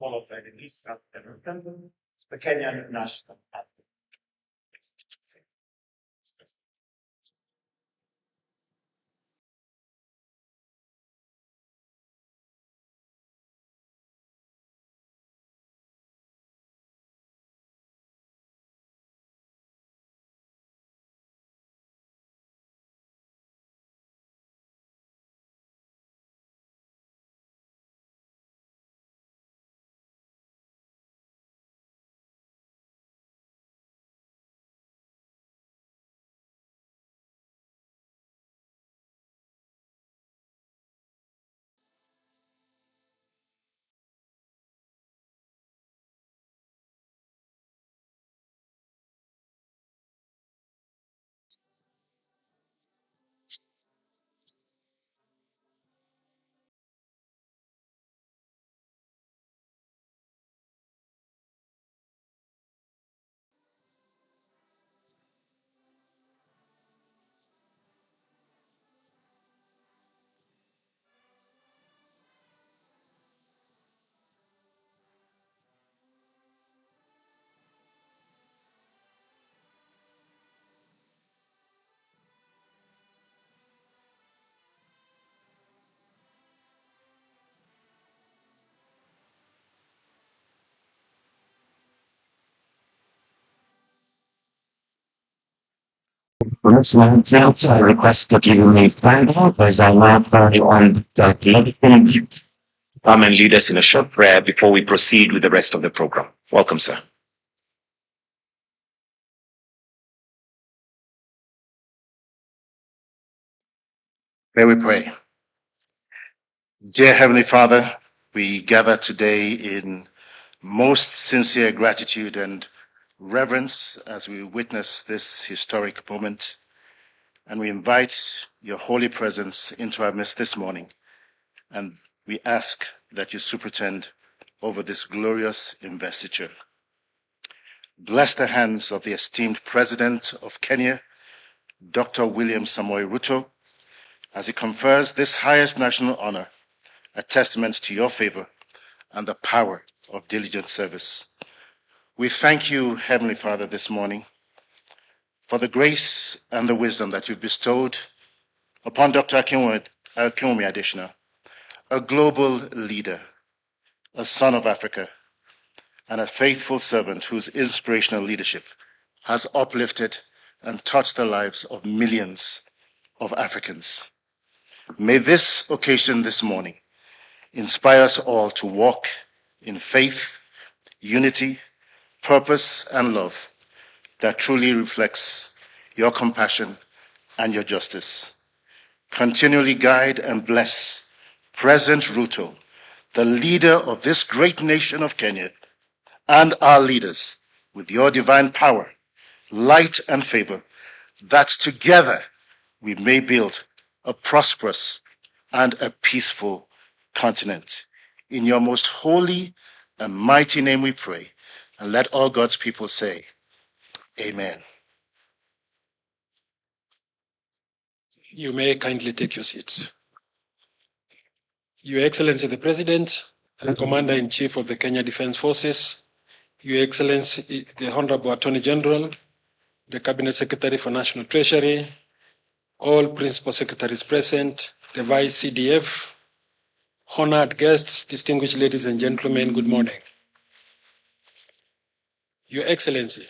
followed by the East African Republic, the Kenyan national anthem. I request that you may stand up as I now carry on the come and lead us in a short prayer before we proceed with the rest of the program. Welcome, sir. May we pray. Dear Heavenly Father, we gather today in most sincere gratitude and reverence as we witness this historic moment, and we invite your holy presence into our midst this morning, and we ask that you superintend over this glorious investiture. Bless the hands of the esteemed President of Kenya, Dr. William Samoei Ruto, as he confers this highest national honor, a testament to your favor and the power of diligent service. We thank you, Heavenly Father, this morning for the grace and the wisdom that you've bestowed upon Dr. Akinwumi Adesina, a global leader, a son of Africa, and a faithful servant whose inspirational leadership has uplifted and touched the lives of millions of Africans. May this occasion this morning inspire us all to walk in faith, unity, purpose, and love that truly reflects your compassion and your justice. Continually guide and bless President Ruto, the leader of this great nation of Kenya, and our leaders with your divine power, light, and favor, that together we may build a prosperous and a peaceful continent. In your most holy and mighty name we pray, and let all God's people say, Amen. You may kindly take your seats. Your Excellency the President and Commander-in-Chief of the Kenya Defense Forces, Your Excellency the Honorable Attorney General, the Cabinet Secretary for National Treasury, all Principal Secretaries present, the Vice CDF, honored guests, distinguished ladies and gentlemen, good morning. Your Excellency,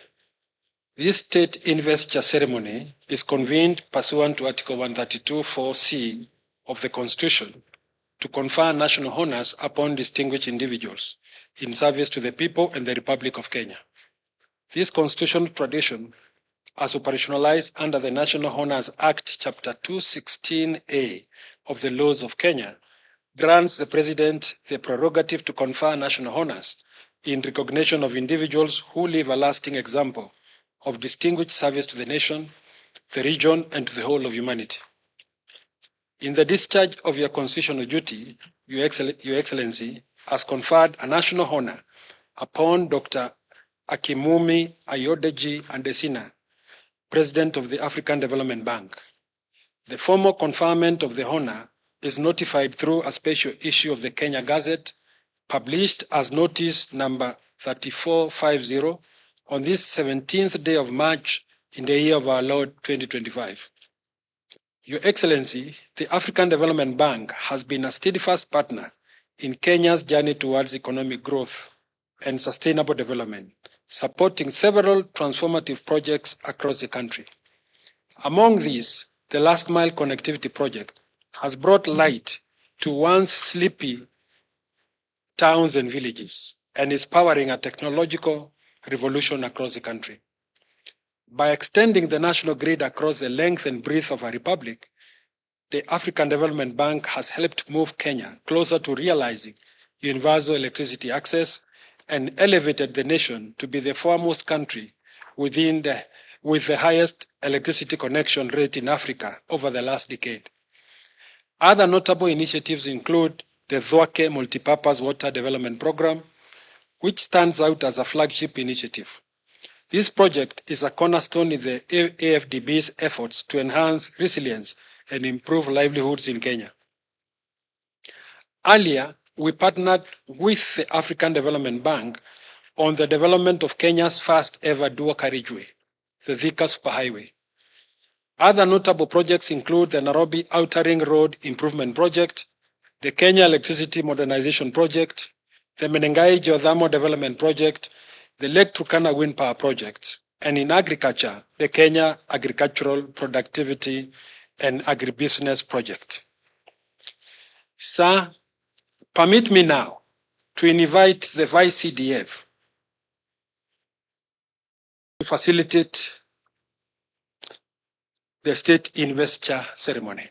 this state investiture ceremony is convened pursuant to Article 132(4)(c) of the Constitution to confer national honors upon distinguished individuals in service to the people and the Republic of Kenya. This constitutional tradition, as operationalized under the National Honors Act, Chapter 216A of the laws of Kenya, grants the President the prerogative to confer national honors in recognition of individuals who leave a lasting example of distinguished service to the nation, the region, and to the whole of humanity. In the discharge of your constitutional duty, Your Excellency has conferred a national honor upon Dr. Akinwumi Adesina, President of the African Development Bank. The formal conferment of the honor is notified through a special issue of the Kenya Gazette, published as notice number 3450 on this 17th day of March in the year of our Lord 2025. Your Excellency, the African Development Bank has been a steadfast partner in Kenya's journey towards economic growth and sustainable development, supporting several transformative projects across the country. Among these, the Last Mile Connectivity Project has brought light to once sleepy towns and villages and is powering a technological revolution across the country. By extending the national grid across the length and breadth of our republic, the African Development Bank has helped move Kenya closer to realizing universal electricity access and elevated the nation to be the foremost country with the highest electricity connection rate in Africa over the last decade. Other notable initiatives include the Thwake Multipurpose Water Development Program, which stands out as a flagship initiative. This project is a cornerstone in the AfDB's efforts to enhance resilience and improve livelihoods in Kenya. Earlier, we partnered with the African Development Bank on the development of Kenya's first ever dual carriageway, the Thika Superhighway. Other notable projects include the Nairobi Outer Ring Road Improvement Project, the Kenya Electricity Modernization Project, the Menengai Geothermal Development Project, the Lake Turkana Wind Power Project, and in agriculture, the Kenya Agricultural Productivity and Agribusiness Project. Sir, permit me now to invite the Vice CDF to facilitate the state investiture ceremony.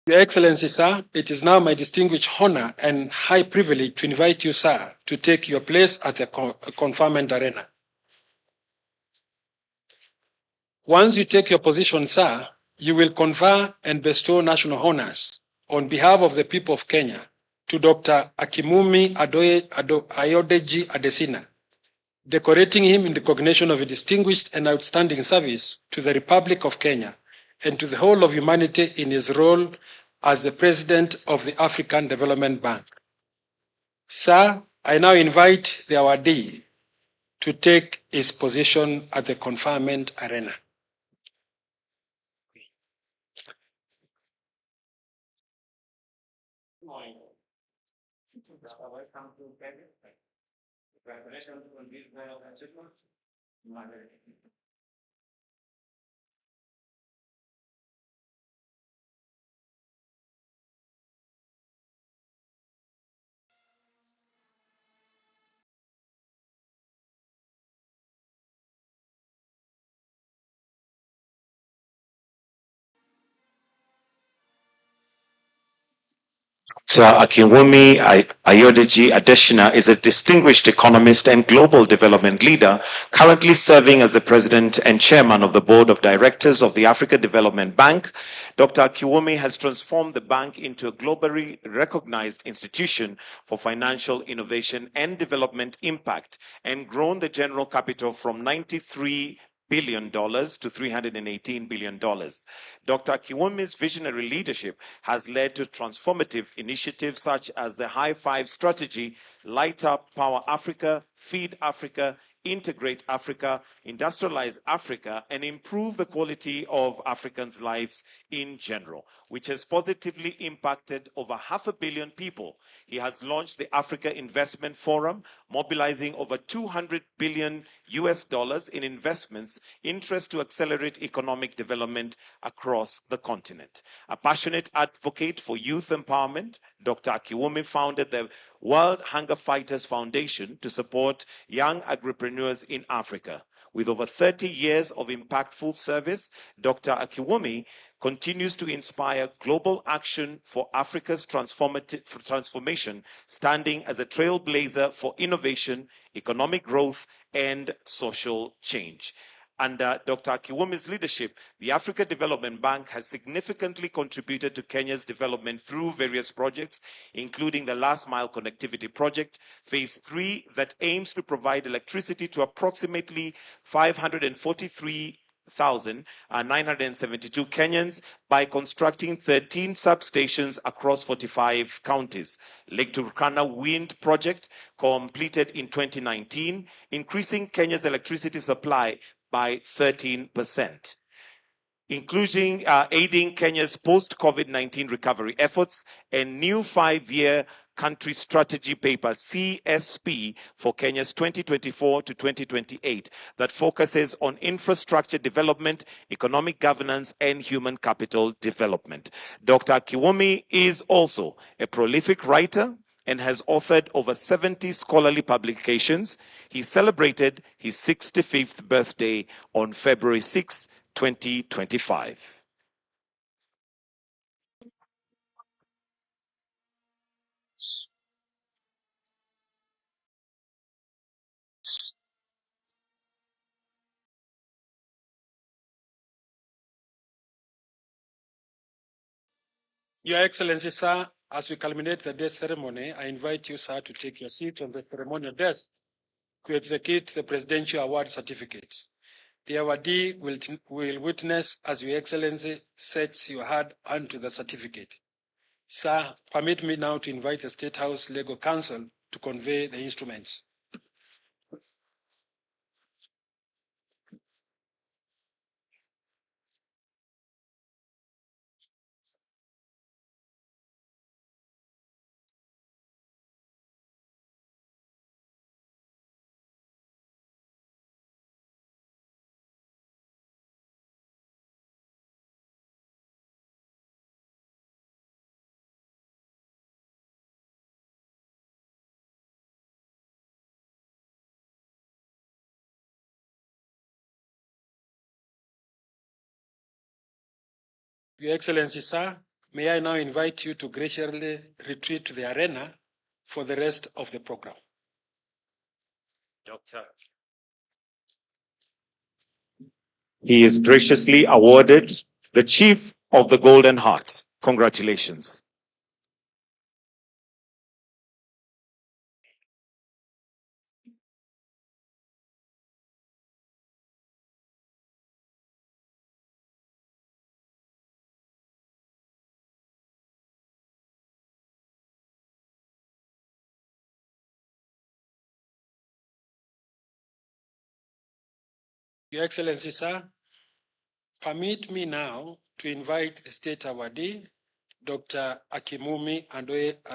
Your Excellency, sir, it is now my distinguished honor and high privilege to invite you, sir, to take your place at the conferment arena. Once you take your position, sir, you will confer and bestow national honors on behalf of the people of Kenya to Dr. Akinwumi Adesina, decorating him in recognition of a distinguished and outstanding service to the Republic of Kenya and to the whole of humanity in his role as the President of the African Development Bank. Sir, I now invite the awardee to take his position at the conferment arena. Welcome to Kenya. Congratulations on this achievement. Sir Akinwumi Adesina is a distinguished economist and global development leader, currently serving as the president and chairman of the board of directors of the Africa Development Bank. Dr. Akinwumi has transformed the bank into a globally recognized institution for financial innovation and development impact and grown the general capital from $93 billion to $318 billion. Dr. Akinwumi's visionary leadership has led to transformative initiatives such as the High Five Strategy, Light Up Power Africa, Feed Africa, Integrate Africa, Industrialize Africa, and improve the quality of Africans' lives in general, which has positively impacted over 500 million people. He has launched the Africa Investment Forum, mobilizing over $200 billion in investments, interest to accelerate economic development across the continent. A passionate advocate for youth empowerment, Dr. Akinwumi founded the World Hunger Fighters Foundation to support young agripreneurs in Africa. With over 30 years of impactful service, Dr. Akinwumi continues to inspire global action for Africa's transformation, standing as a trailblazer for innovation, economic growth, and social change. Under Dr. Akinwumi's leadership, the Africa Development Bank has significantly contributed to Kenya's development through various projects, including the Last Mile Connectivity Project, Phase 3, that aims to provide electricity to approximately 543,972 Kenyans by constructing 13 substations across 45 counties. Lake Turkana Wind Project, completed in 2019, increasing Kenya's electricity supply by 13%, including aiding Kenya's post-COVID-19 recovery efforts and new 5-year country strategy paper, CSP, for Kenya's 2024 to 2028 that focuses on infrastructure development, economic governance, and human capital development. Dr. Akinwumi is also a prolific writer and has authored over 70 scholarly publications. He celebrated his 65th birthday on February 6, 2025. Your Excellency, sir, as we culminate the desk ceremony, I invite you, sir, to take your seat on the ceremonial desk to execute the Presidential Award Certificate. The awardee will witness as Your Excellency sets your hand onto the certificate. Sir, permit me now to invite the State House Legal Counsel to convey the instruments. Your Excellency, sir, may I now invite you to graciously retreat to the arena for the rest of the program. Doctor. He is graciously awarded the Chief of the Golden Heart. Congratulations. Your Excellency, sir, permit me now to invite the State Awardee, Dr. Akinwumi Adesina,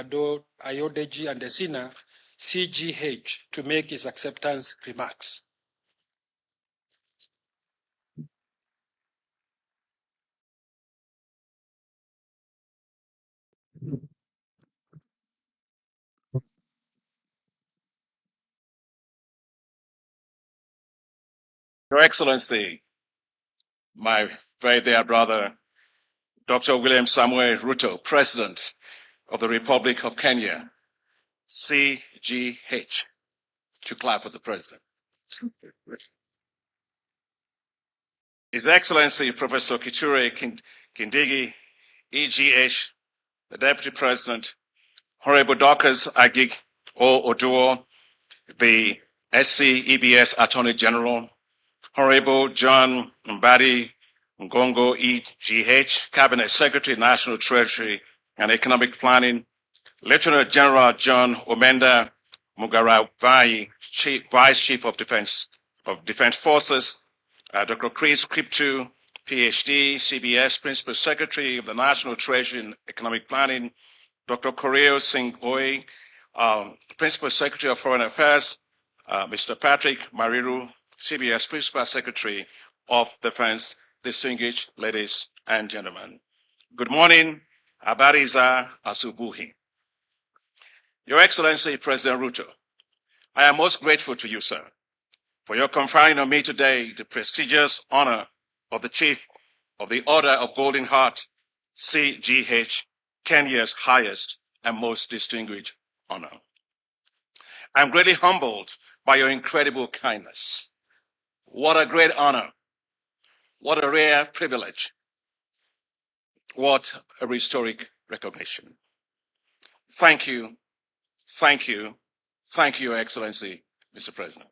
CGH, to make his acceptance remarks. Your Excellency, my very dear brother, Dr. William Samuel Ruto, President of the Republic of Kenya, CGH. To clap for the President. His Excellency, Professor Kithure Kindiki, EGH, the Deputy President, Honorable Dorcas Agig O. Oduo, the SC-EBS Attorney General, Honorable John Mbadi Ngongo EGH, Cabinet Secretary, National Treasury and Economic Planning, Lieutenant General John Omenda Mugaravai, Vice Chief of Defense Forces, Dr. Chris Kriptu, PhD, CBS Principal Secretary of the National Treasury and Economic Planning, Dr. Koreo Singh Oi, Principal Secretary of Foreign Affairs, Mr. Patrick Mariru, CBS Principal Secretary of Defense, distinguished ladies and gentlemen. Good morning, Habariza Asubuhi. Your Excellency, President Ruto, I am most grateful to you, sir, for your conferring on me today the prestigious honor of the Chief of the Order of Golden Heart, CGH, Kenya's highest and most distinguished honor. I'm greatly humbled by your incredible kindness, What a great honor. What a rare privilege. What a historic recognition. Thank you, thank you, thank you, Your Excellency, Mr. President.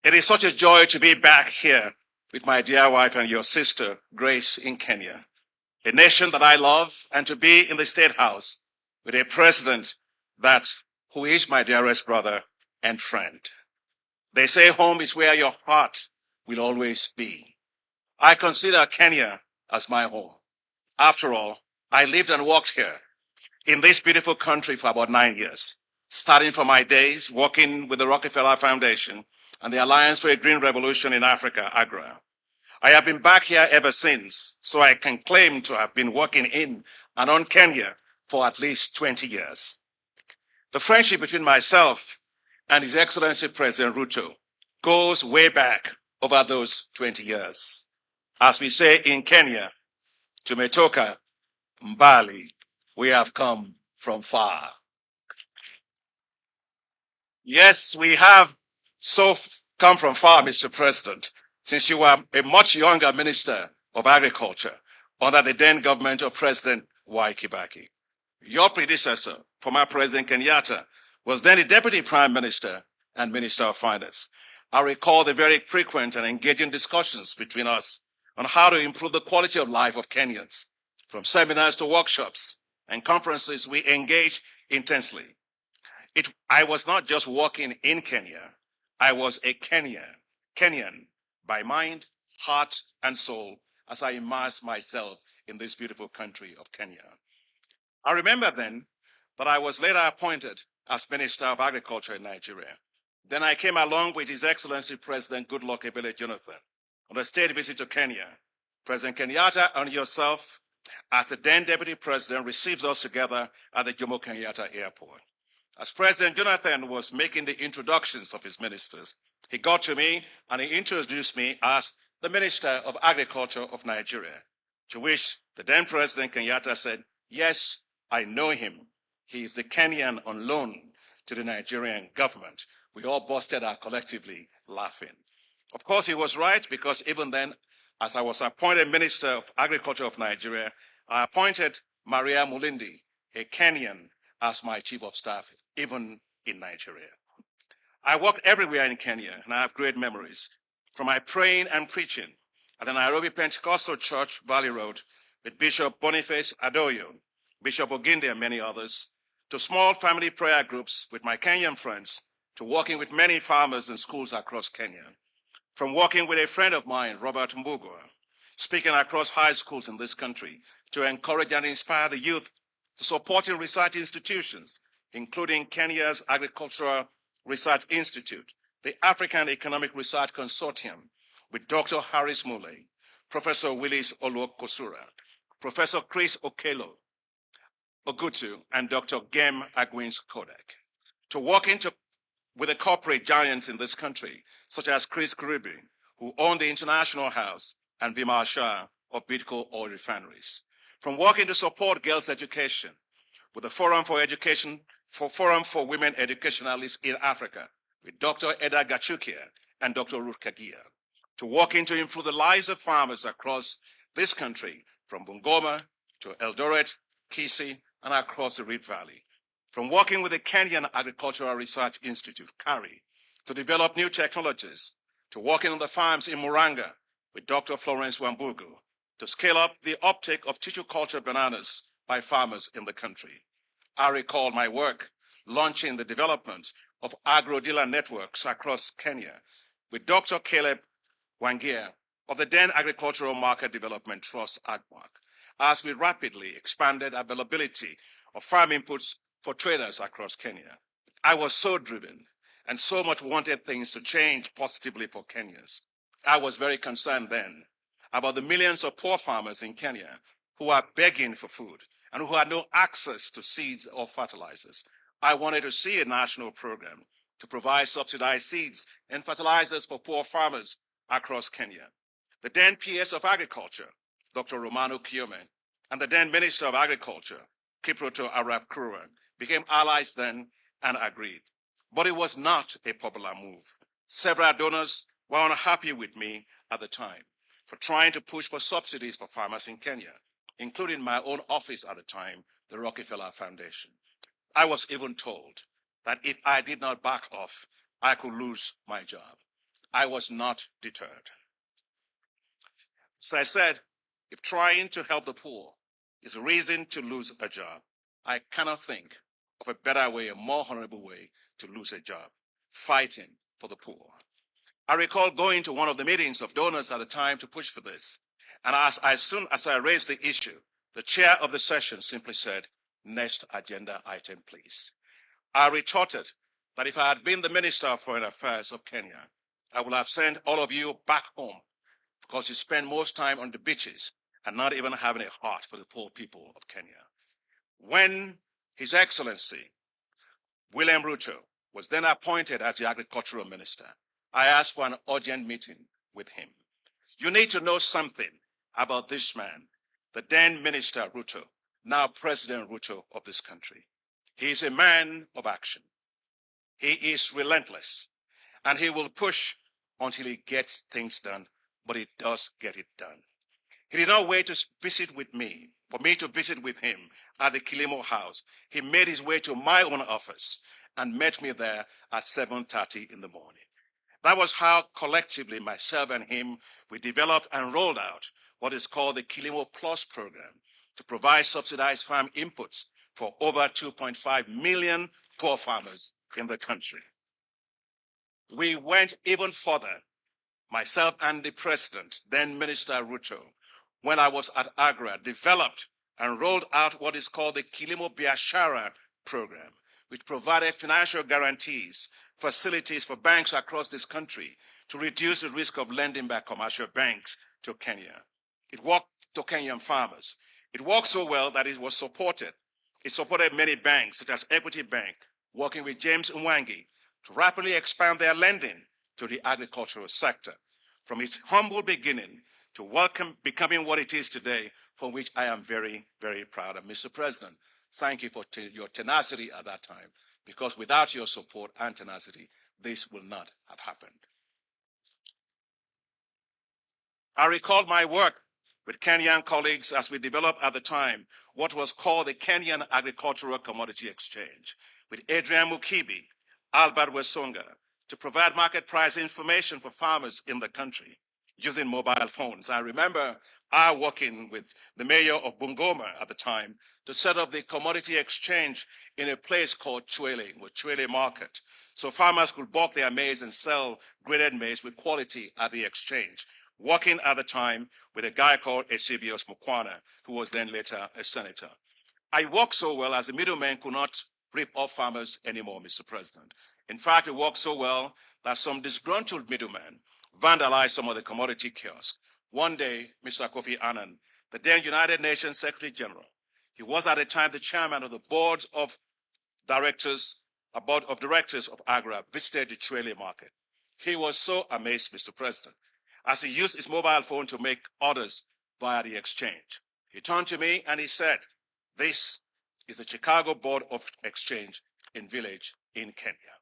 It is such a joy to be back here with my dear wife and your sister, Grace, in Kenya, a nation that I love, and to be in the State House with a president who is my dearest brother and friend. They say home is where your heart will always be. I consider Kenya as my home. After all, I lived and worked here in this beautiful country for about 9 years, starting from my days working with the Rockefeller Foundation and the Alliance for a Green Revolution in Africa, AGRA. I have been back here ever since, so I can claim to have been working in and on Kenya for at least 20 years. The friendship between myself and His Excellency President Ruto goes way back over those 20 years. As we say in Kenya, tumetoka mbali, we have come from far. Yes, we have come from far, Mr. President, since you were a much younger Minister of Agriculture under the then government of President Y. Kibaki. Your predecessor, former President Kenyatta, was then the Deputy Prime Minister and Minister of Finance. I recall the very frequent and engaging discussions between us on how to improve the quality of life of Kenyans. From seminars to workshops and conferences, we engaged intensely. I was not just working in Kenya, I was a Kenyan by mind, heart, and soul as I immersed myself in this beautiful country of Kenya. I remember then that I was later appointed as Minister of Agriculture in Nigeria. Then I came along with His Excellency President Goodluck Ebele Jonathan on a state visit to Kenya. President Kenyatta and yourself, as the then Deputy President, receives us together at the Jomo Kenyatta Airport. As President Jonathan was making the introductions of his ministers, he got to me and he introduced me as the Minister of Agriculture of Nigeria, to which the then President Kenyatta said, "Yes, I know him. He is the Kenyan on loan to the Nigerian government." We all busted out collectively laughing. Of course, he was right, because even then, as I was appointed Minister of Agriculture of Nigeria, I appointed Maria Mulindi, a Kenyan, as my Chief of Staff, even in Nigeria. I worked everywhere in Kenya, and I have great memories. From my praying and preaching at the Nairobi Pentecostal Church, Valley Road, with Bishop Boniface Adoyo, Bishop Oginde, and many others, to small family prayer groups with my Kenyan friends, to working with many farmers and schools across Kenya. From working with a friend of mine, Robert Mbugo, speaking across high schools in this country to encourage and inspire the youth, to supporting research institutions, including Kenya's Agricultural Research Institute, the African Economic Research Consortium, with Dr. Harris Muley, Professor Willis Oluokosura, Professor Chris Okelo Ogutu, and Dr. Gem Agwins Kodak, to working with the corporate giants in this country, such as Chris Kuribi, who owned the International House, and Vimal Shah of Bidco Oil Refineries. From working to support girls' education with the Forum for Women Educationalists in Africa, with Dr. Eda Gachukia and Dr. Ruth Kagia, to working to improve the lives of farmers across this country, from Bungoma to Eldoret, Kisii, and across the Rift Valley. From working with the Kenyan Agricultural Research Institute, KARI, to develop new technologies, to working on the farms in Muranga with Dr. Florence Wambugu, to scale up the uptake of tissue culture bananas by farmers in the country. I recall my work launching the development of agro-dealer networks across Kenya with Dr. Caleb Wangia of the then Agricultural Market Development Trust, AGMARC, as we rapidly expanded availability of farm inputs for traders across Kenya. I was so driven and so much wanted things to change positively for Kenyans. I was very concerned then about the millions of poor farmers in Kenya who are begging for food and who had no access to seeds or fertilizers. I wanted to see a national program to provide subsidized seeds and fertilizers for poor farmers across Kenya. The then PS of Agriculture, Dr. Romano Kiome, and the then Minister of Agriculture, Kiproto Arap Kuruwan, became allies then and agreed. but it was not a popular move. Several donors were unhappy with me at the time for trying to push for subsidies for farmers in Kenya, including my own office at the time, the Rockefeller Foundation. I was even told that if I did not back off, I could lose my job. I was not deterred. As I said, if trying to help the poor is a reason to lose a job, I cannot think of a better way, a more honorable way to lose a job, fighting for the poor. I recall going to one of the meetings of donors at the time to push for this. And as soon as I raised the issue, the chair of the session simply said, "Next agenda item, please." I retorted that if I had been the Minister of Foreign Affairs of Kenya, I would have sent all of you back home because you spend most time on the beaches and not even having a heart for the poor people of Kenya. When His Excellency William Ruto was then appointed as the Agricultural Minister, I asked for an urgent meeting with him. You need to know something about this man, the then Minister Ruto, now President Ruto of this country. He is a man of action. He is relentless, and he will push until he gets things done, but he does get it done. He did not wait to visit with me, for me to visit with him at the Kilimo House. He made his way to my own office and met me there at 7:30 in the morning. That was how collectively myself and him, we developed and rolled out what is called the Kilimo Plus program to provide subsidized farm inputs for over 2.5 million poor farmers in the country. We went even further, myself and the president, then Minister Ruto, when I was at Agra, developed and rolled out what is called the Kilimo Biashara program, which provided financial guarantees, facilities for banks across this country to reduce the risk of lending by commercial banks to Kenya. It worked to Kenyan farmers. It worked so well that it was supported. It supported many banks, such as Equity Bank, working with James Mwangi to rapidly expand their lending to the agricultural sector. From its humble beginning to becoming what it is today, for which I am very, very proud of. Mr. President, thank you for your tenacity at that time, because without your support and tenacity, this will not have happened. I recall my work with Kenyan colleagues as we developed at the time what was called the Kenyan Agricultural Commodity Exchange, with Adrian Mukibi, Albert Wesonga, to provide market price information for farmers in the country using mobile phones. I remember I working with the mayor of Bungoma at the time to set up the commodity exchange in a place called Chwele Market, so farmers could bulk their maize and sell graded maize with quality at the exchange, working at the time with a guy called Eusebius Mukwana, who was then later a senator. I worked so well as the middlemen could not rip off farmers anymore, Mr. President. In fact, it worked so well that some disgruntled middlemen vandalized some of the commodity kiosks. One day, Mr. Kofi Annan, the then United Nations Secretary General, he was at the time the chairman of the board of directors of Agra, visited the Chwele Market. He was so amazed, Mr. President, as he used his mobile phone to make orders via the exchange. He turned to me and he said, "This is the Chicago Board of Exchange in Village in Kenya."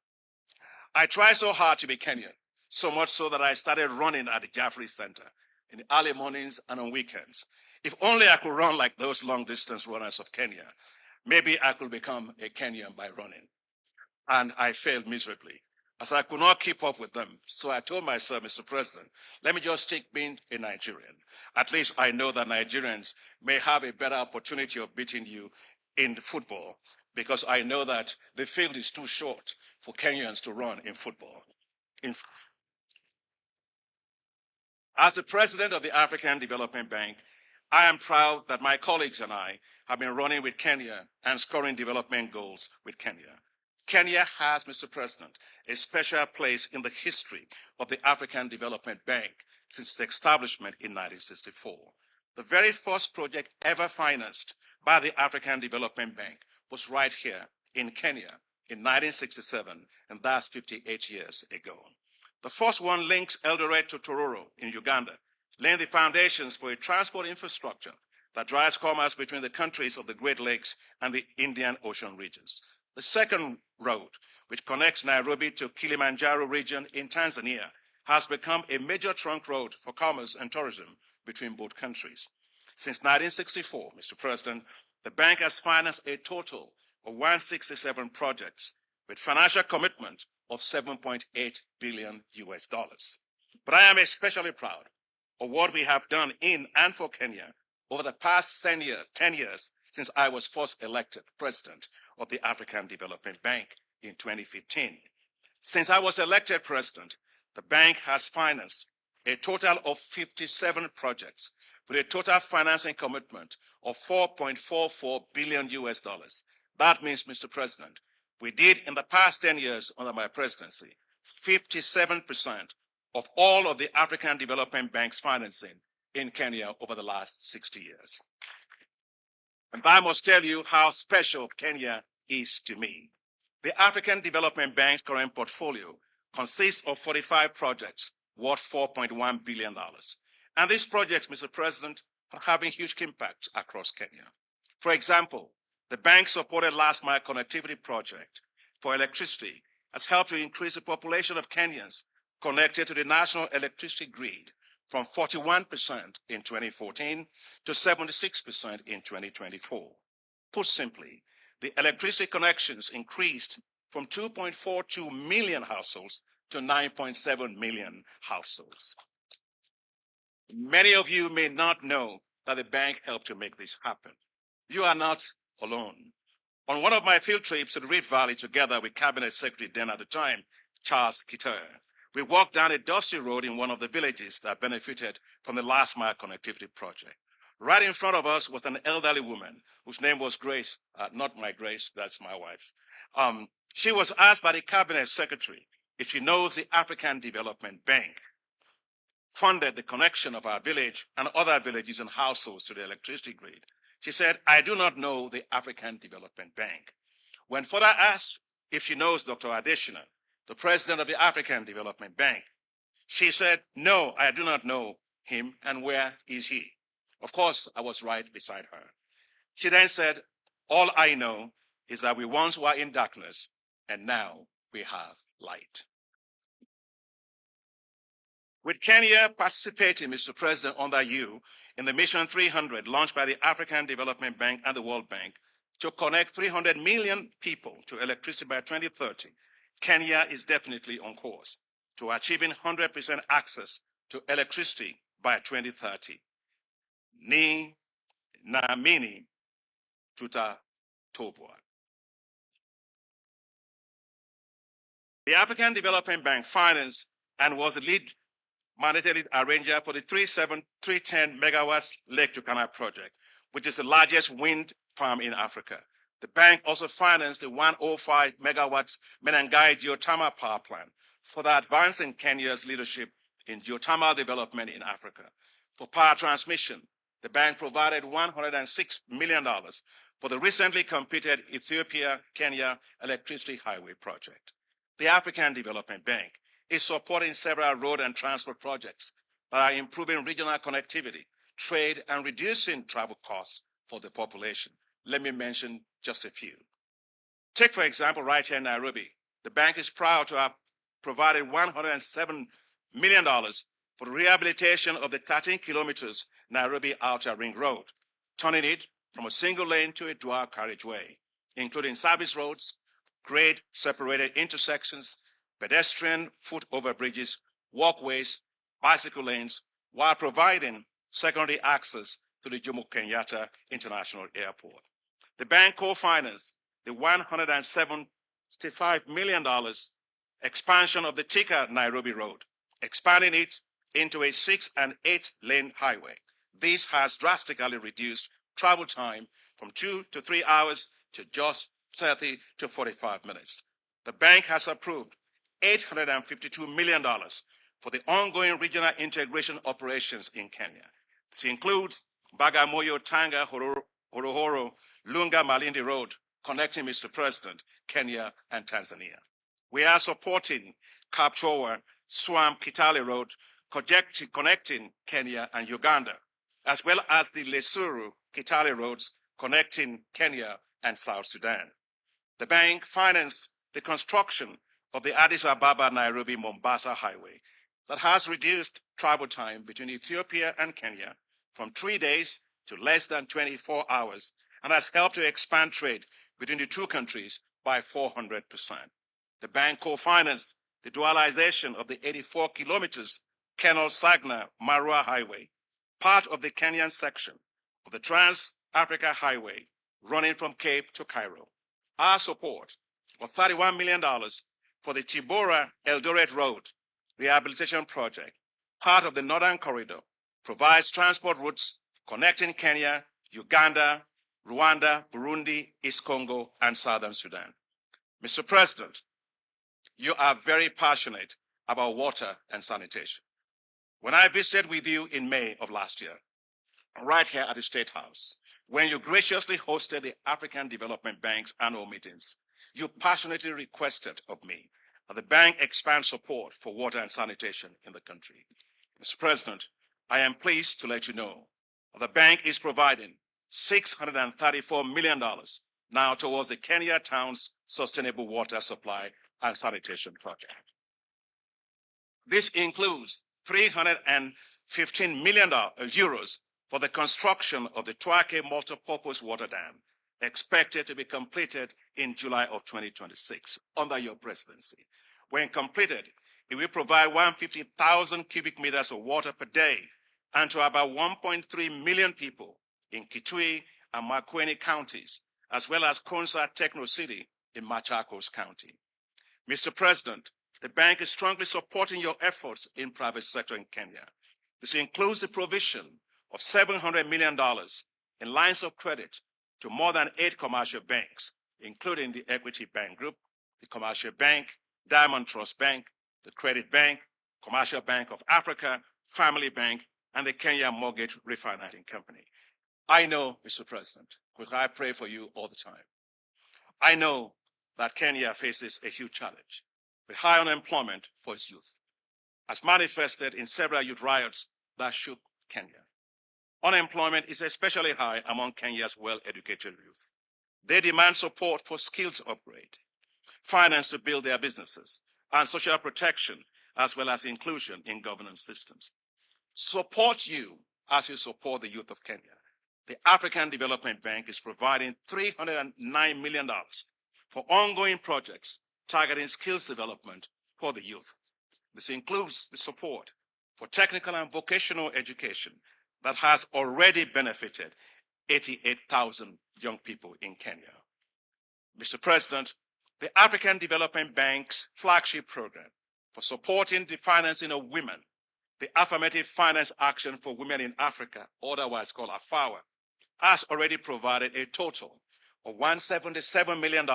I tried so hard to be Kenyan, so much so that I started running at the Jaffrey Center in the early mornings and on weekends. If only I could run like those long-distance runners of Kenya, maybe I could become a Kenyan by running. And I failed miserably, as I could not keep up with them. So I told myself, Mr. President, let me just take being a Nigerian. At least I know that Nigerians may have a better opportunity of beating you in football, because I know that the field is too short for Kenyans to run in football. As the president of the African Development Bank, I am proud that my colleagues and I have been running with Kenya and scoring development goals with Kenya. Kenya has, Mr. President, a special place in the history of the African Development Bank since its establishment in 1964. The very first project ever financed by the African Development Bank was right here in Kenya in 1967, and that's 58 years ago. The first one links Eldoret to Tororo in Uganda, laying the foundations for a transport infrastructure that drives commerce between the countries of the Great Lakes and the Indian Ocean regions. The second road, which connects Nairobi to Kilimanjaro region in Tanzania, has become a major trunk road for commerce and tourism between both countries. Since 1964, Mr. President, the bank has financed a total of 167 projects with financial commitment of 7.8 billion US dollars. But I am especially proud of what we have done in and for Kenya over the past 10 years since I was first elected president of the African Development Bank in 2015. Since I was elected president, the bank has financed a total of 57 projects with a total financing commitment of 4.44 billion US dollars. That means, Mr. President, we did in the past 10 years under my presidency, 57% of all of the African Development Bank's financing in Kenya over the last 60 years. And I must tell you how special Kenya is to me. The African Development Bank's current portfolio consists of 45 projects worth $4.1 billion. And these projects, Mr. President, are having huge impact across Kenya. For example, the bank supported last mile connectivity project for electricity has helped to increase the population of Kenyans connected to the national electricity grid from 41% in 2014 to 76% in 2024. Put simply, the electricity connections increased from 2.42 million households to 9.7 million households. Many of you may not know that the bank helped to make this happen. You are not alone. On one of my field trips to the Rift Valley together with Cabinet Secretary then at the time, Charles Kitter, we walked down a dusty road in one of the villages that benefited from the last mile connectivity project. Right in front of us was an elderly woman whose name was Grace, not my Grace, that's my wife. She was asked by the Cabinet Secretary if she knows the African Development Bank funded the connection of our village and other villages and households to the electricity grid. She said, I do not know the African Development Bank. When further asked if she knows Dr. Adesina, the president of the African Development Bank, she said, no, I do not know him, and where is he? Of course, I was right beside her. She then said, all I know is that we once were in darkness, and now we have light. With Kenya participating, Mr. President, under you in the Mission 300 launched by the African Development Bank and the World Bank to connect 300 million people to electricity by 2030, Kenya is definitely on course to achieving 100% access to electricity by 2030. Ni naamini tutatoboa. The African Development Bank financed and was the lead mandated arranger for the 310 megawatts Lake Turkana project, which is the largest wind farm in Africa. The bank also financed the 105 megawatts Menengai geothermal power plant for the advancing Kenya's leadership in geothermal development in Africa. For power transmission, the bank provided $106 million for the recently completed Ethiopia-Kenya electricity highway project. The African Development Bank is supporting several road and transport projects that are improving regional connectivity, trade, and reducing travel costs for the population. Let me mention just a few. Take, for example, right here in Nairobi, the bank is proud to have provided $107 million for the rehabilitation of the 13 kilometers Nairobi Outer Ring Road, turning it from a single lane to a dual carriageway, including service roads, grade separated intersections, pedestrian foot overbridges, walkways, bicycle lanes, while providing secondary access to the Jomo Kenyatta International Airport. The bank co-financed the $175 million expansion of the Thika Nairobi Road, expanding it into a 6 and 8 lane highway. This has drastically reduced travel time from 2 to 3 hours to just 30 to 45 minutes. The bank has approved $852 million for the ongoing regional integration operations in Kenya. This includes Bagamoyo, Tanga, Horohoro, Lunga, Malindi Road, connecting, Mr. President, Kenya and Tanzania. We are supporting Kapchowa, Swamp, Kitale Road, connecting Kenya and Uganda, as well as the Lesuru, Kitale roads, connecting Kenya and South Sudan. The bank financed the construction of the Addis Ababa-Nairobi-Mombasa highway that has reduced travel time between Ethiopia and Kenya from 3 days to less than 24 hours and has helped to expand trade between the two countries by 400%. The bank co-financed the dualization of the 84 kilometers Kenol-Sagna-Marua highway, part of the Kenyan section of the Trans-Africa Highway running from Cape to Cairo. Our support of $31 million for the Tibora-Eldoret Road rehabilitation project, part of the Northern Corridor, provides transport routes connecting Kenya, Uganda, Rwanda, Burundi, East Congo, and Southern Sudan. Mr. President, you are very passionate about water and sanitation. When I visited with you in May of last year, right here at the State House, when you graciously hosted the African Development Bank's annual meetings, you passionately requested of me that the bank expand support for water and sanitation in the country. Mr. President, I am pleased to let you know that the bank is providing $634 million now towards the Kenya Town's Sustainable Water Supply and Sanitation Project. This includes 315 million euros for the construction of the Twake multipurpose water dam, expected to be completed in July of 2026 under your presidency. When completed, it will provide 150,000 cubic meters of water per day and to about 1.3 million people in Kitui and Makueni counties, as well as Konsa Techno City in Machakos County. Mr. President, the bank is strongly supporting your efforts in private sector in Kenya. This includes the provision of $700 million in lines of credit to more than 8 commercial banks, including the Equity Bank Group, the Commercial Bank, Diamond Trust Bank, the Credit Bank, Commercial Bank of Africa, Family Bank, and the Kenya Mortgage Refinancing Company. I know, Mr. President, because I pray for you all the time, I know that Kenya faces a huge challenge with high unemployment for its youth, as manifested in several youth riots that shook Kenya. Unemployment is especially high among Kenya's well-educated youth. They demand support for skills upgrade, finance to build their businesses, and social protection, as well as inclusion in governance systems. Support you as you support the youth of Kenya. The African Development Bank is providing $309 million for ongoing projects targeting skills development for the youth. This includes the support for technical and vocational education that has already benefited 88,000 young people in Kenya. Mr. President, the African Development Bank's flagship program for supporting the financing of women, the Affirmative Finance Action for Women in Africa, otherwise called AFAWA, has already provided a total of $177 million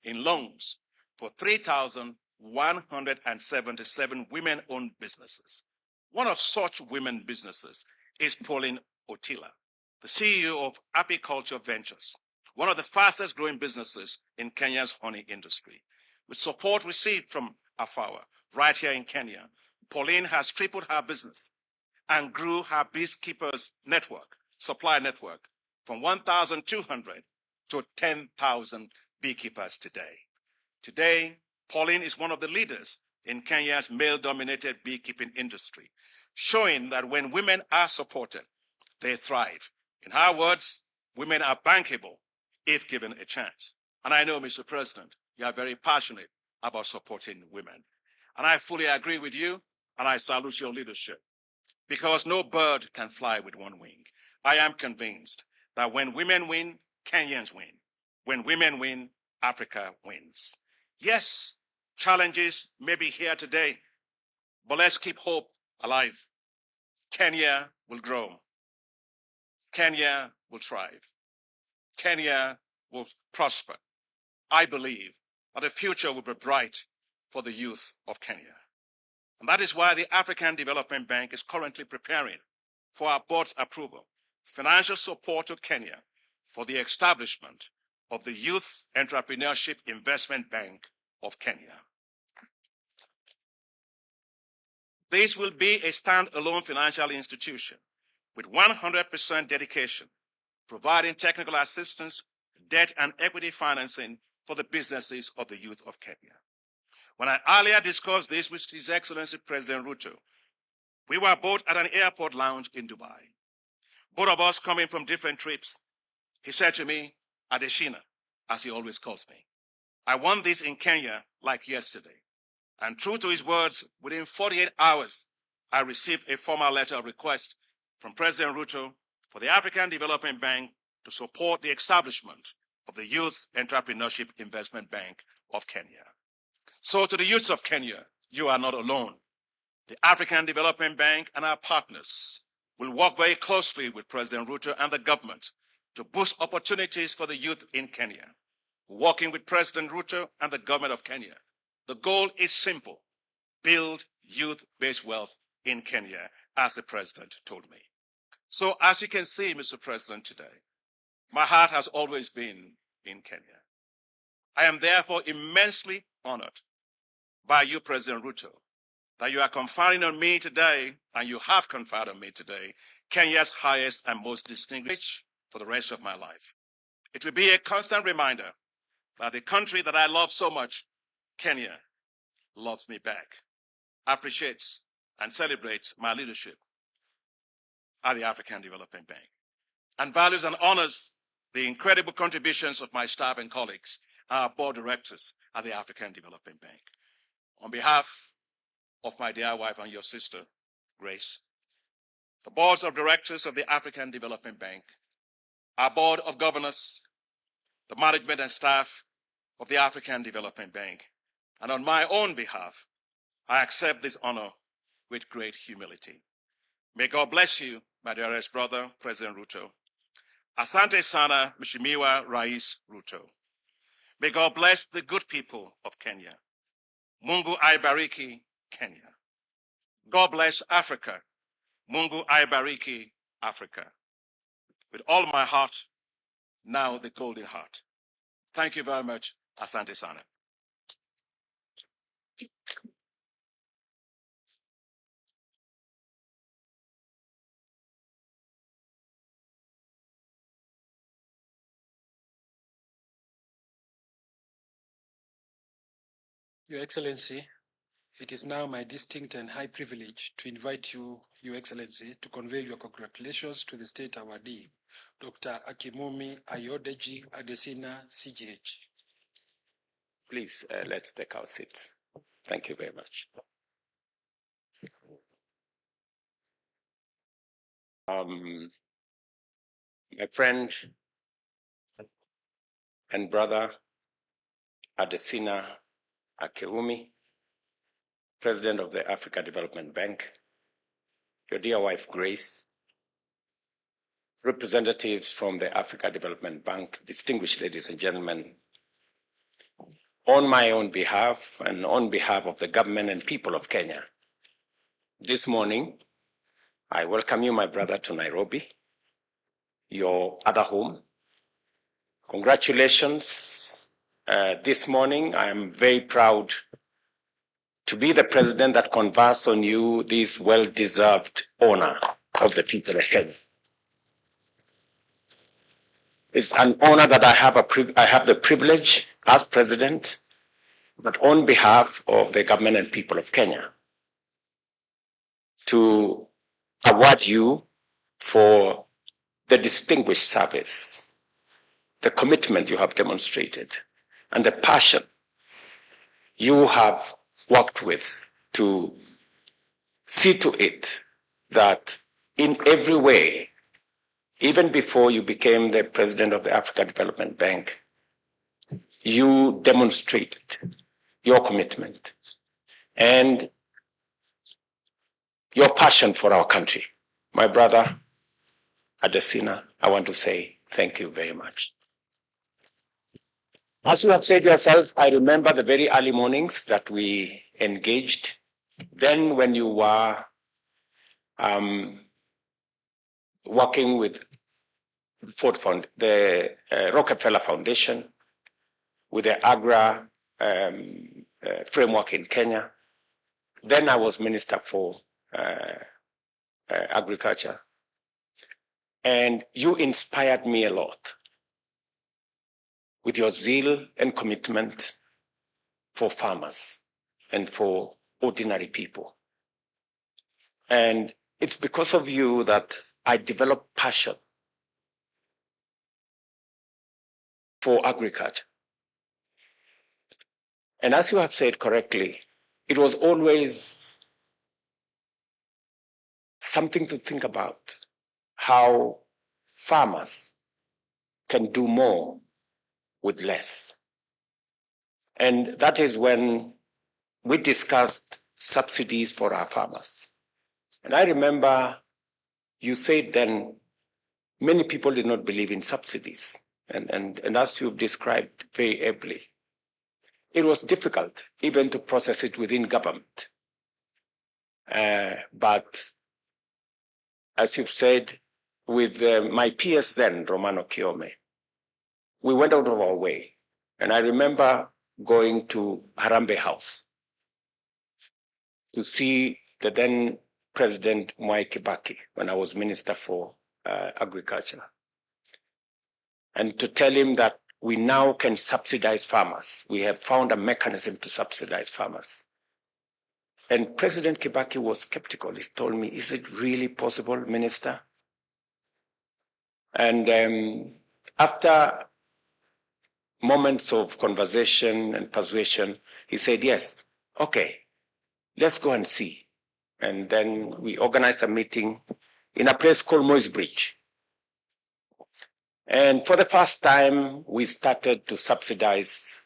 in loans for 3,177 women-owned businesses. One of such women businesses is Pauline Otila, the CEO of Apiculture Ventures, one of the fastest growing businesses in Kenya's honey industry. With support received from AFAWA right here in Kenya, Pauline has tripled her business and grew her beekeepers network, supply network, from 1,200 to 10,000 beekeepers today. Today, Pauline is one of the leaders in Kenya's male-dominated beekeeping industry, showing that when women are supported, they thrive. In her words, women are bankable if given a chance. And I know, Mr. President, you are very passionate about supporting women. And I fully agree with you, and I salute your leadership, because no bird can fly with one wing. I am convinced that when women win, Kenyans win. When women win, Africa wins. Yes, challenges may be here today, but let's keep hope alive. Kenya will grow. Kenya will thrive. Kenya will prosper. I believe that the future will be bright for the youth of Kenya. And that is why the African Development Bank is currently preparing for our board's approval financial support to Kenya for the establishment of the Youth Entrepreneurship Investment Bank of Kenya. This will be a standalone financial institution with 100% dedication, providing technical assistance, debt and equity financing for the businesses of the youth of Kenya. When I earlier discussed this with His Excellency President Ruto, we were both at an airport lounge in Dubai. Both of us coming from different trips. He said to me, Adesina, as he always calls me, I want this in Kenya like yesterday. And true to his words, within 48 hours, I received a formal letter of request from President Ruto for the African Development Bank to support the establishment of the Youth Entrepreneurship Investment Bank of Kenya. So to the youths of Kenya, you are not alone. The African Development Bank and our partners will work very closely with President Ruto and the government to boost opportunities for the youth in Kenya. Working with President Ruto and the government of Kenya, the goal is simple: build youth-based wealth in Kenya, as the president told me. So as you can see, Mr. President, today, my heart has always been in Kenya. I am therefore immensely honored by you, President Ruto, that you are conferring on me today, and you have conferred on me today, Kenya's highest and most distinguished for the rest of my life. It will be a constant reminder that the country that I love so much, Kenya, loves me back, appreciates and celebrates my leadership at the African Development Bank, and values and honors the incredible contributions of my staff and colleagues, our board directors at the African Development Bank. On behalf of my dear wife and your sister, Grace, the boards of directors of the African Development Bank, our board of governors, the management and staff of the African Development Bank, and on my own behalf, I accept this honor with great humility. May God bless you, my dearest brother, President Ruto. Asante sana, Mheshimiwa Rais Ruto. May God bless the good people of Kenya. Mungu aibariki Kenya. God bless Africa. Mungu aibariki Africa. With all my heart, now the golden heart. Thank you very much. Asante sana. Your Excellency, it is now my distinct and high privilege to invite you, Your Excellency, to convey your congratulations to the state awardee, Dr. Akinwumi Adesina, CGH. Please, let's take our seats. Thank you very much. My friend and brother, Adesina Akinwumi, President of the Africa Development Bank, your dear wife, Grace, representatives from the Africa Development Bank, distinguished ladies and gentlemen, on my own behalf and on behalf of the government and people of Kenya, this morning, I welcome you, my brother, to Nairobi, your other home. Congratulations. This morning, I am very proud to be the president that confers on you this well-deserved honor of the people of Kenya. It's an honor that I have the privilege as president, but on behalf of the government and people of Kenya, to award you for the distinguished service, the commitment you have demonstrated, and the passion you have worked with to see to it that in every way, even before you became the president of the Africa Development Bank, you demonstrated your commitment and your passion for our country. My brother, Adesina, I want to say thank you very much. As you have said yourself, I remember the very early mornings that we engaged. Then when you were working with the Rockefeller Foundation, with the AGRA framework in Kenya. Then I was Minister for Agriculture. And you inspired me a lot with your zeal and commitment for farmers and for ordinary people. And it's because of you that I developed passion for agriculture. And as you have said correctly, it was always something to think about, how farmers can do more with less. And that is when we discussed subsidies for our farmers. And I remember you said then many people did not believe in subsidies. And as you've described very ably, it was difficult even to process it within government. But as you've said, with my peers then, Romano Kiome, we went out of our way. And I remember going to Harambee House to see the then President Mwai Kibaki when I was Minister for Agriculture, and to tell him that we now can subsidize farmers. We have found a mechanism to subsidize farmers. And President Kibaki was skeptical. He told me, is it really possible, Minister? And after moments of conversation and persuasion, he said, yes, okay, let's go and see. And then we organized a meeting in a place called Moy's Bridge. And for the first time, we started to subsidize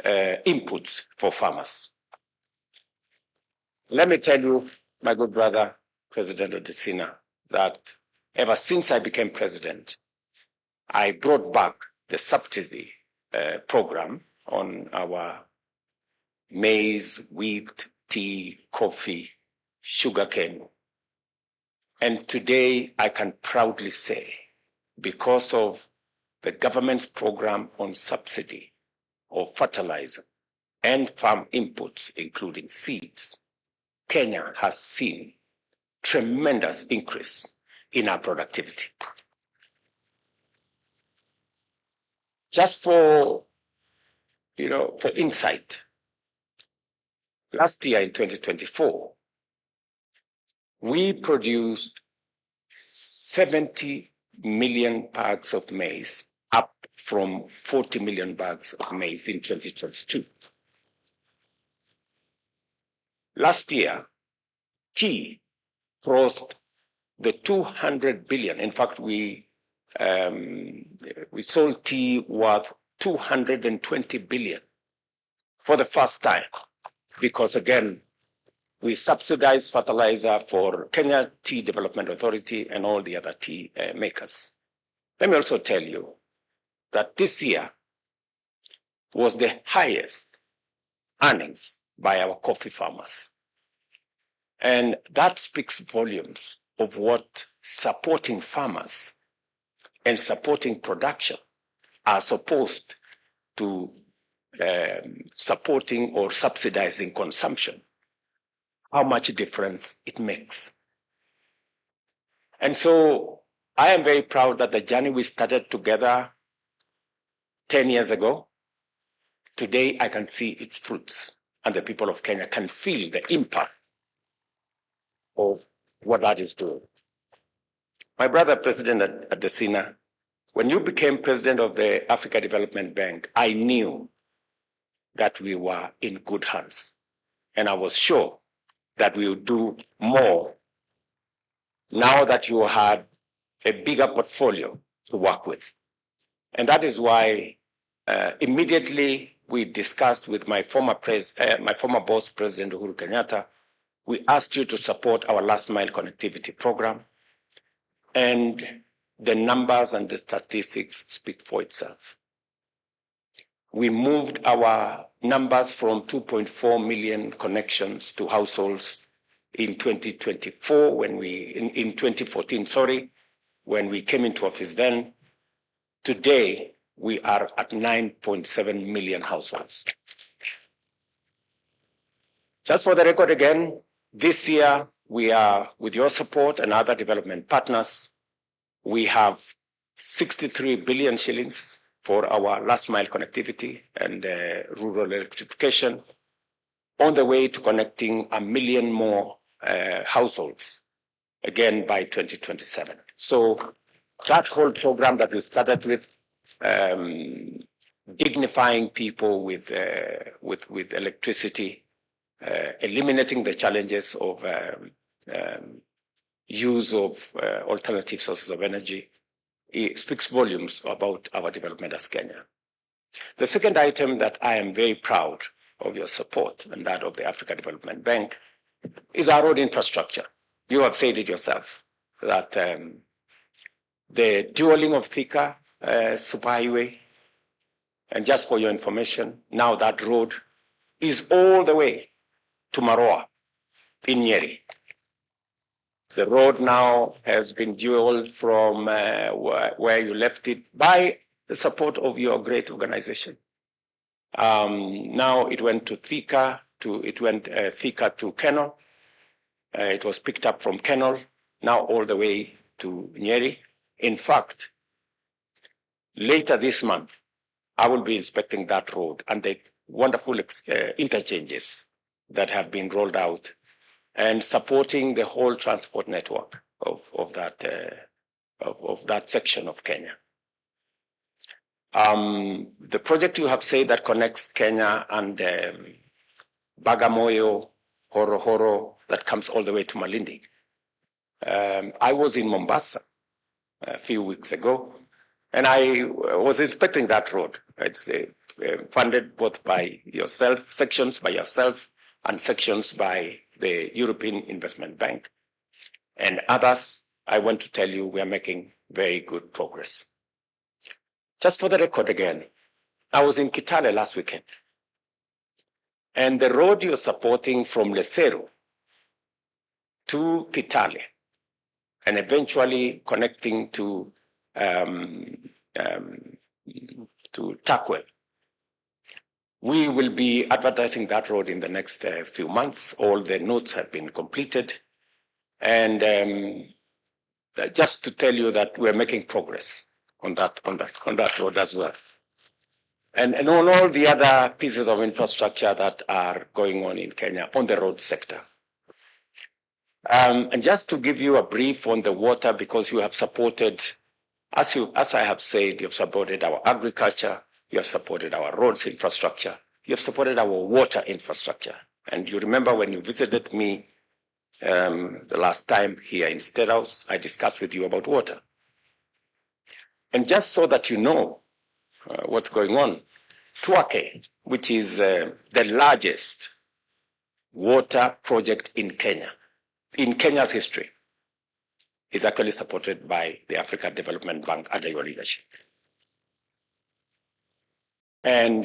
inputs for farmers. Let me tell you, my good brother, President Adesina, that ever since I became president, I brought back the subsidy program on our maize, wheat, tea, coffee, sugarcane. And today I can proudly say, because of the government's program on subsidy of fertilizer and farm inputs, including seeds, Kenya has seen tremendous increase in our productivity. Just for insight, last year in 2024, we produced 70 million bags of maize, up from 40 million bags of maize in 2022. Last year, tea crossed the 200 billion. In fact, we sold tea worth 220 billion for the first time, because again, we subsidize fertilizer for Kenya Tea Development Authority and all the other tea makers. Let me also tell you that this year was the highest earnings by our coffee farmers. And that speaks volumes of what supporting farmers and supporting production are supposed to supporting or subsidizing consumption, how much difference it makes. And so I am very proud that the journey we started together 10 years ago, today I can see its fruits, and the people of Kenya can feel the impact of what that is doing. My brother, President Adesina, when you became president of the Africa Development Bank, I knew that we were in good hands. And I was sure that we would do more now that you had a bigger portfolio to work with. And that is why immediately we discussed with my former boss, President Uhuru Kenyatta. We asked you to support our last mile connectivity program. And the numbers and the statistics speak for itself. We moved our numbers from 2.4 million connections to households in 2024, in 2014, when we came into office then. Today, we are at 9.7 million households. Just for the record again, this year, we are, with your support and other development partners, we have 63 billion shillings for our last mile connectivity and rural electrification, on the way to connecting 1 million more households, again by 2027. So that whole program that we started with, dignifying people with electricity, eliminating the challenges of use of alternative sources of energy, it speaks volumes about our development as Kenya. The second item that I am very proud of your support and that of the Africa Development Bank is our road infrastructure. You have said it yourself that the dualing of Thika superhighway, and just for your information, now that road is all the way to Maroa in Nyeri. The road now has been dualed from where you left it by the support of your great organization. Now it went to Thika, Thika to Kenol. It was picked up from Kenol, now all the way to Nyeri. In fact, later this month, I will be inspecting that road and the wonderful interchanges that have been rolled out and supporting the whole transport network of that section of Kenya. The project you have said that connects Kenya and Bagamoyo, Horohoro, that comes all the way to Malindi. I was in Mombasa a few weeks ago, and I was inspecting that road. It's funded both by yourself, sections by yourself, and sections by the European Investment Bank. And others, I want to tell you, we are making very good progress. Just for the record again, I was in Kitale last weekend. And the road you're supporting from Lesero to Kitale, and eventually connecting to Takwel. We will be advertising that road in the next few months. All the notes have been completed. And just to tell you that we're making progress on that road as well. And on all the other pieces of infrastructure that are going on in Kenya on the road sector. And just to give you a brief on the water, because you have supported, as I have said, you have supported our agriculture, you have supported our roads infrastructure, you have supported our water infrastructure. And you remember when you visited me the last time here in State House, I discussed with you about water. And just so that you know what's going on, Tuake, which is the largest water project in Kenya's history, is actually supported by the Africa Development Bank under your leadership. And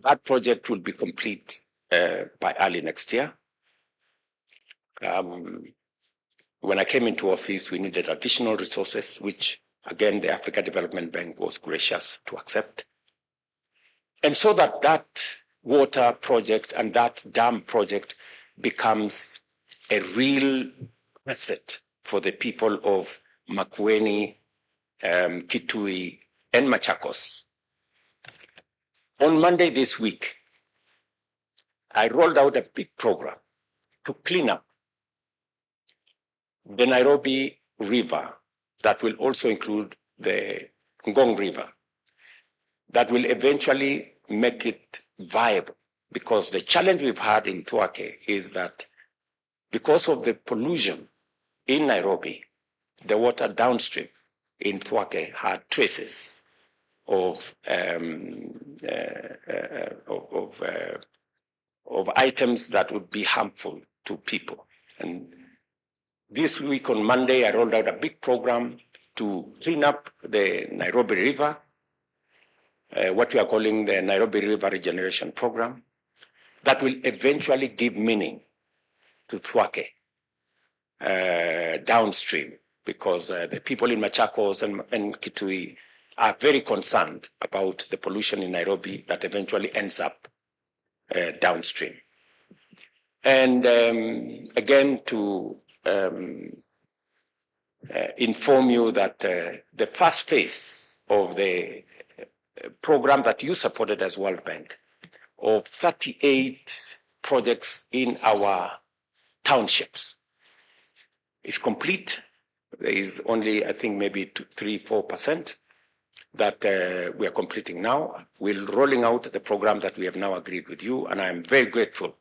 that project will be complete by early next year. When I came into office, we needed additional resources, which again, the Africa Development Bank was gracious to accept. And so that water project and that dam project becomes a real asset for the people of Makueni, Kitui, and Machakos. On Monday this week, I rolled out a big program to clean up the Nairobi River that will also include the Ngong River, that will eventually make it viable. Because the challenge we've had in Tuake is that because of the pollution in Nairobi, the water downstream in Tuake had traces of items that would be harmful to people. And this week on Monday, I rolled out a big program to clean up the Nairobi River, what we are calling the Nairobi River Regeneration Program, that will eventually give meaning to Tuake downstream, because the people in Machakos and Kitui are very concerned about the pollution in Nairobi that eventually ends up downstream. And again, to inform you that the first phase of the program that you supported as World Bank of 38 projects in our townships is complete. There is only, I think, maybe 3-4% that we are completing now. We're rolling out the program that we have now agreed with you, and I'm very grateful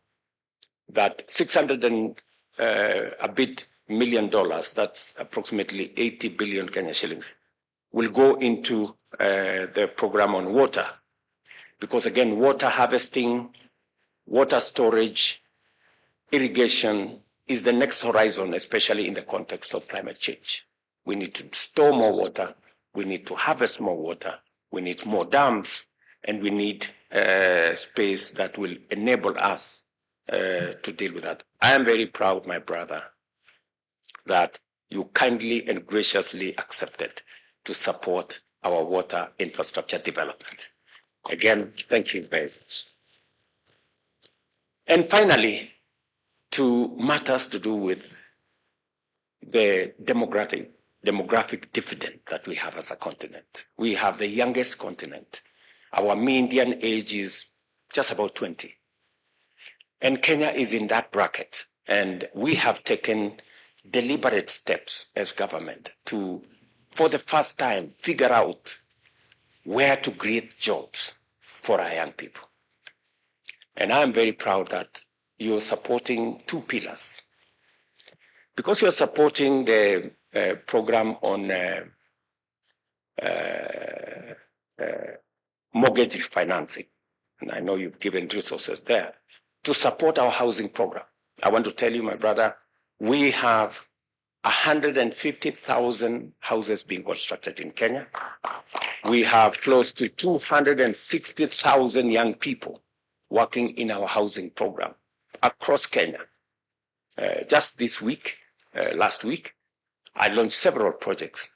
that 600 and a bit $1 million, that's approximately 80 billion Kenya shillings, will go into the program on water. Because again, water harvesting, water storage, irrigation is the next horizon, especially in the context of climate change. We need to store more water, we need to harvest more water, we need more dams, and we need space that will enable us to deal with that. I am very proud, my brother, that you kindly and graciously accepted to support our water infrastructure development. Again, thank you very much. And finally, to matters to do with the demographic dividend that we have as a continent. We have the youngest continent. Our median age is just about 20. And Kenya is in that bracket. And we have taken deliberate steps as government to, for the first time, figure out where to create jobs for our young people. And I'm very proud that you're supporting two pillars. Because you're supporting the program on mortgage financing, and I know you've given resources there, to support our housing program. I want to tell you, my brother, we have 150,000 houses being constructed in Kenya. We have close to 260,000 young people working in our housing program across Kenya. Just this week, last week, I launched several projects,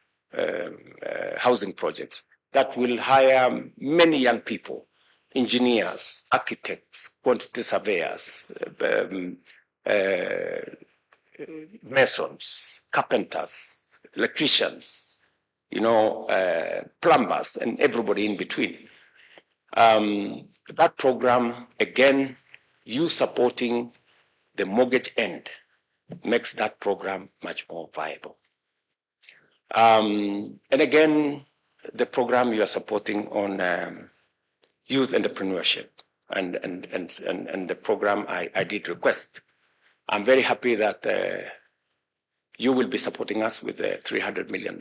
housing projects, that will hire many young people, engineers, architects, quantity surveyors, masons, carpenters, electricians, plumbers, and everybody in between. That program, again, you supporting the mortgage end makes that program much more viable. And again, the program you are supporting on youth entrepreneurship and the program I did request. I'm very happy that you will be supporting us with $300 million.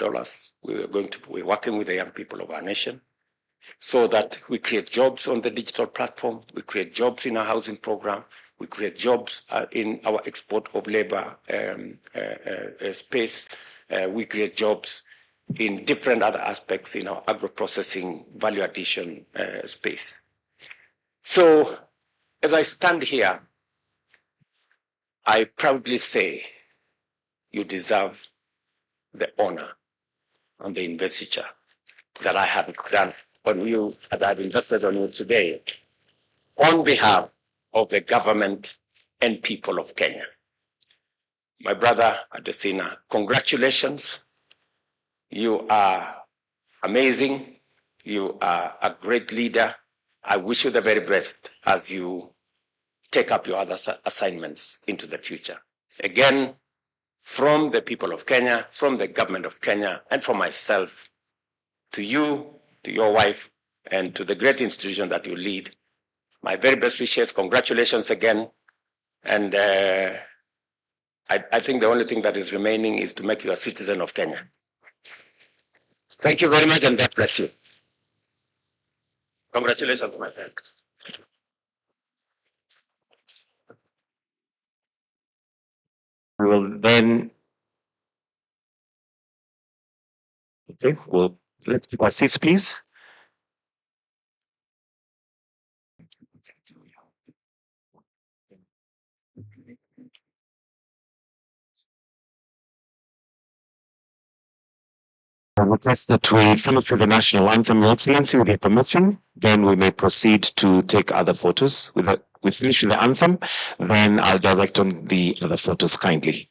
We're working with the young people of our nation so that we create jobs on the digital platform, we create jobs in our housing program, we create jobs in our export of labor space, we create jobs in different other aspects in our agro-processing value addition space. So as I stand here, I proudly say you deserve the honor and the investiture that I have done on you, that I've invested on you today, on behalf of the government and people of Kenya. My brother Adesina, congratulations. You are amazing. You are a great leader. I wish you the very best as you take up your other assignments into the future. Again, from the people of Kenya, from the government of Kenya, and from myself, to you, to your wife, and to the great institution that you lead, my very best wishes. Congratulations again. And I think the only thing that is remaining is to make you a citizen of Kenya. Thank you very much, and God bless you. Congratulations, my friend. We will then, let's take our seats, please. I request that we finish with the national anthem, Your Excellency, with your permission. Then we may proceed to take other photos. We finish with the anthem, then I'll direct on the other photos kindly.